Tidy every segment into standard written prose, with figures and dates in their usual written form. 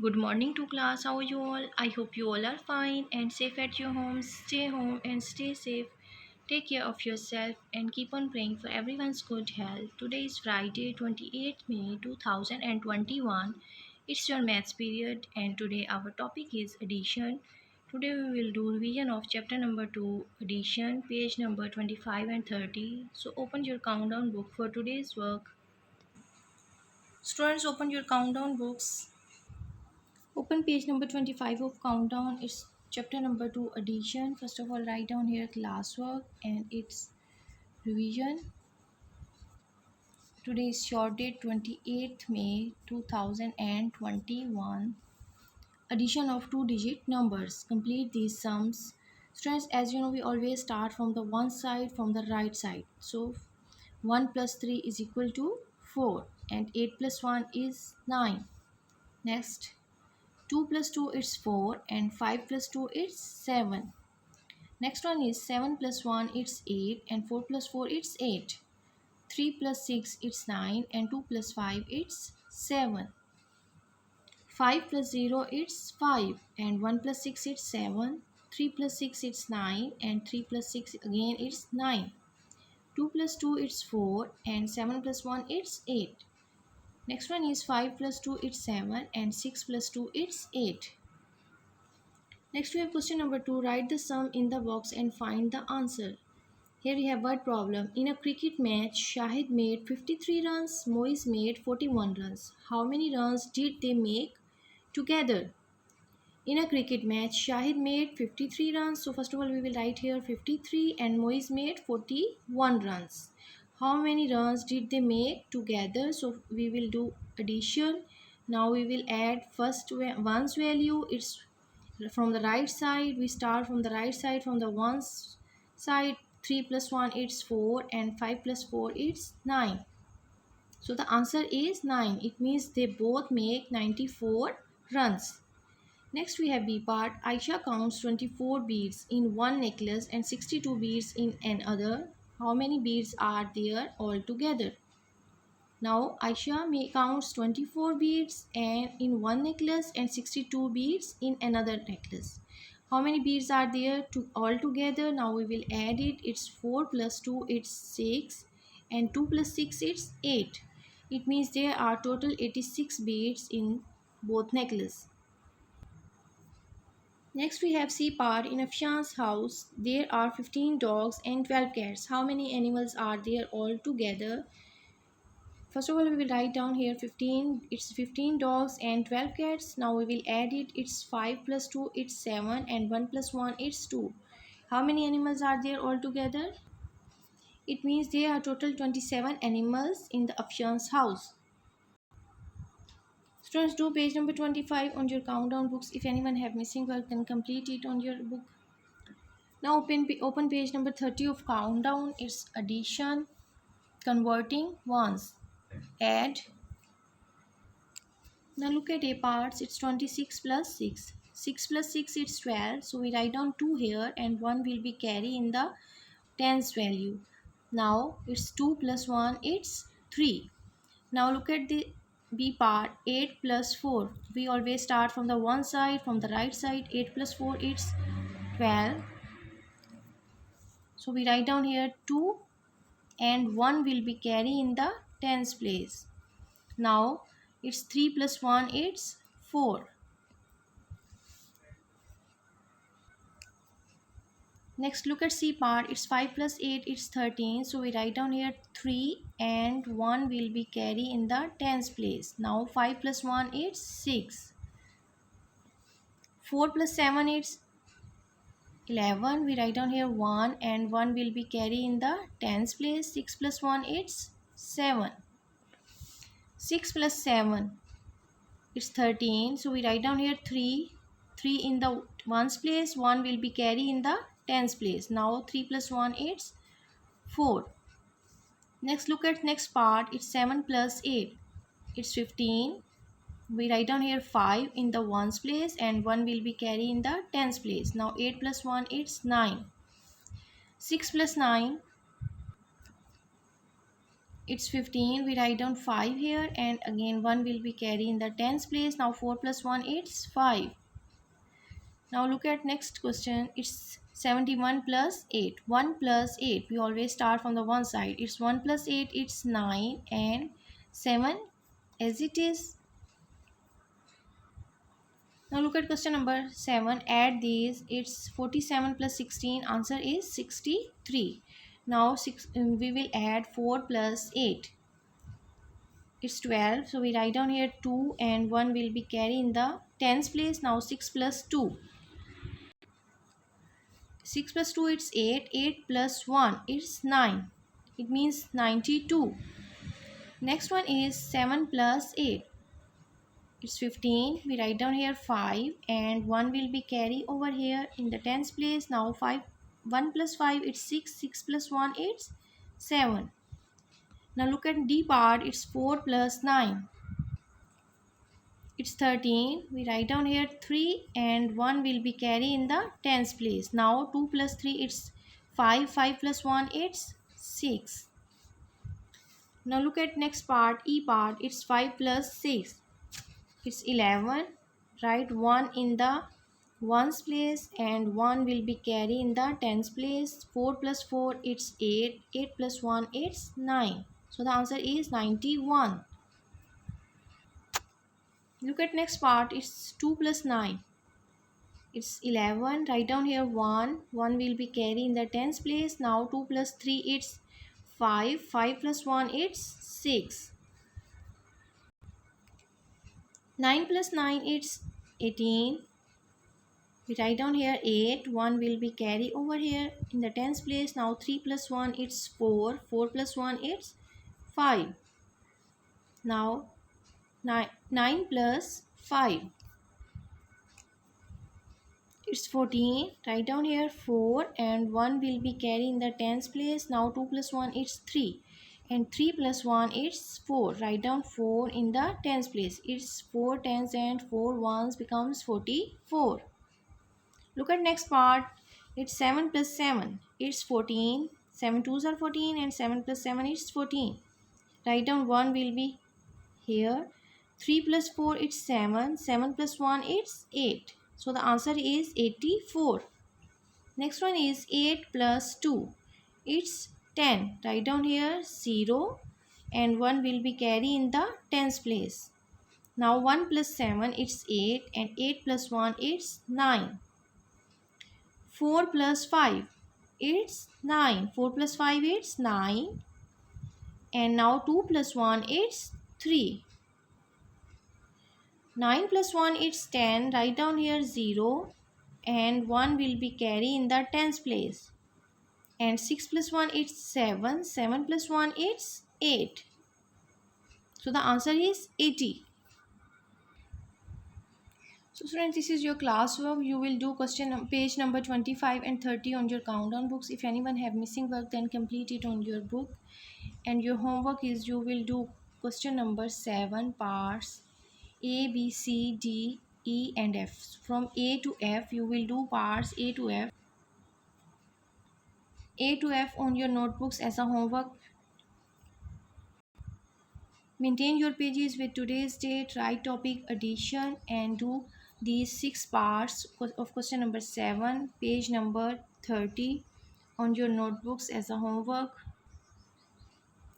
Good morning to class. How are you all? I hope you all are fine and safe at your homes. Stay home and stay safe. Take care of yourself and keep on praying for everyone's good health. Today is Friday, 28th May 2021. It's your maths period and today our topic is addition. Today we will do revision of chapter number 2, addition, page number 25 and 30. So open your countdown book for today's work. Students, open your countdown books. Open page number 25 of countdown. It's chapter number 2 addition. First of all, write down here classwork and its revision. Today is short date 28th May 2021. Addition of two digit numbers. Complete these sums. Students, as you know, we always start from the one side, from the right side. So 1 plus 3 is equal to 4 and 8 plus 1 is 9. Next, 2 plus 2 is 4 and 5 plus 2 is 7. Next one is 7 plus 1 it's 8 and 4 plus 4 it's 8. 3 plus 6 it's 9 and 2 plus 5 it's 7. 5 plus 0 it's 5 and 1 plus 6 it's 7. 3 plus 6 it's 9 and 3 plus 6 again it's 9. 2 plus 2 it's 4 and 7 plus 1 it's 8. Next one is 5 plus 2 it's 7 and 6 plus 2 it's 8. Next we have question number 2. Write the sum in the box and find the answer. Here we have word problem. In a cricket match, Shahid made 53 runs, Moise made 41 runs. How many runs did they make together? In a cricket match, Shahid made 53 runs. So first of all, we will write here 53 and Moise made 41 runs. How many runs did they make together? So we will do addition. Now we will add first one's value. It's from the right side. We start from the right side. From the one's side, 3 plus 1 it's 4 and 5 plus 4 it's 9. So the answer is 9. It means they both make 94 runs. Next we have B part. Aisha counts 24 beads in one necklace and 62 beads in another. How many beads are there altogether? Now Aisha counts 24 beads and in one necklace and 62 beads in another necklace. How many beads are there altogether? Now we will add it. It's 4 plus 2 it's 6 and 2 plus 6 it's 8. It means there are total 86 beads in both necklaces. Next we have C part. In Afshan's house there are 15 dogs and 12 cats. How many animals are there altogether? First of all, we will write down here 15. It's 15 dogs and 12 cats. Now we will add it. It's 5 plus 2, it's 7 and 1 plus 1, it's 2. How many animals are there altogether? It means there are total 27 animals in the Afshan's house. Students, do page number 25 on your countdown books. If anyone have missing work, then complete it on your book. Now open page number 30 of countdown. It's addition, converting ones, add. Now look at A parts. It's 26 plus 6. 6 plus 6 it's 12. So we write down 2 here and 1 will be carry in the tens value. Now it's 2 plus 1 it's 3. Now look at the B part. 8 plus 4. We always start from the one side, from the right side. 8 plus 4 it's 12. So we write down here 2 and 1 will be carry in the tens place. Now it's 3 plus 1 it's 4. Next look at C part. It's 5 plus 8 it's 13. So we write down here 3 and 1 will be carry in the tens place. Now 5 plus 1 it's 6. 4 plus 7 it's 11. We write down here 1 and 1 will be carry in the tens place. 6 plus 1 it's 7. 6 plus 7 it's 13. So we write down here 3. 3 in the ones place. 1 will be carry in the tens place. Now 3 plus 1 it's 4. Next look at next part. It's 7 plus 8. It's 15. We write down here 5 in the ones place and 1 will be carry in the tens place. Now 8 plus 1 it's 9. 6 plus 9 it's 15. We write down 5 here, and again 1 will be carried in the tens place. Now 4 plus 1, it's 5. Now look at next question. It's 71 plus 8. 1 plus 8. We always start from the one side. It's 1 plus 8. It's 9 and 7 as it is. Now look at question number 7. Add these. It's 47 plus 16. Answer is 63. Now we will add 4 plus 8. It's 12. So we write down here 2 and 1 will be carried in the tens place. Now 6 plus 2. 6 plus 2, it's 8. 8 plus 1, it's 9. It means 92. Next one is 7 plus 8. It's 15. We write down here 5 and 1 will be carried over here in the tens place. Now 1 plus 5, it's 6. 6 plus 1, it's 7. Now look at D part. It's 4 plus 9. It's 13. We write down here 3 and 1 will be carried in the tens place. Now 2 plus 3, it's 5. 5 plus 1, it's 6. Now look at next part, E part. It's 5 plus 6. It's 11. Write 1 in the ones place and 1 will be carried in the tens place. 4 plus 4, it's 8. 8 plus 1, it's 9. So the answer is 91. Look at next part. It's 2 plus 9. It's 11. Write down here 1. 1 will be carried in the tens place. Now 2 plus 3, it's 5. 5 plus 1, it's 6. 9 plus 9, it's 18. We write down here 8. 1 will be carried over here in the tens place. Now 3 plus 1, it's 4. 4 plus 1, it's 5. Now 9 plus 5. It's 14. Write down here 4 and 1 will be carried in the tens place. Now 2 plus 1, it's 3. And 3 plus 1, it's 4. Write down 4 in the tens place. It's 4 tens and 4 ones becomes 44. Look at next part. It's 7 plus 7. It's 14. 7 twos are 14 and 7 plus 7 is 14. Write down 1 will be here. 3 plus 4, it's 7. 7 plus 1, it's 8. So the answer is 84. Next one is 8 plus 2. It's 10. Write down here 0 and 1 will be carried in the tens place. Now 1 plus 7, it's 8 and 8 plus 1, it's 9. 4 plus 5, it's 9. 4 plus 5, it's 9. And now 2 plus 1, it's 3. 9 plus 1, it's 10. Write down here 0 and 1 will be carried in the tens place. And 6 plus 1, it's 7. 7 plus 1, it's 8. So the answer is 80. So students, this is your classwork. You will do page number 25 and 30 on your countdown books. If anyone have missing work, then complete it on your book. And your homework is you will do question number 7 parts A, B, C, D, E and F. From A to F, you will do parts A to F. A to F on your notebooks as a homework. Maintain your pages with today's date, write topic, addition, and do these 6 parts of question number 7, page number 30 on your notebooks as a homework.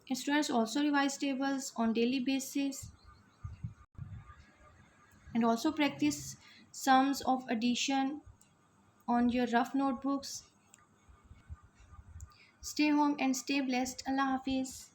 And students also revise tables on daily basis and also practice sums of addition on your rough notebooks. Stay home and stay blessed. Allah Hafiz.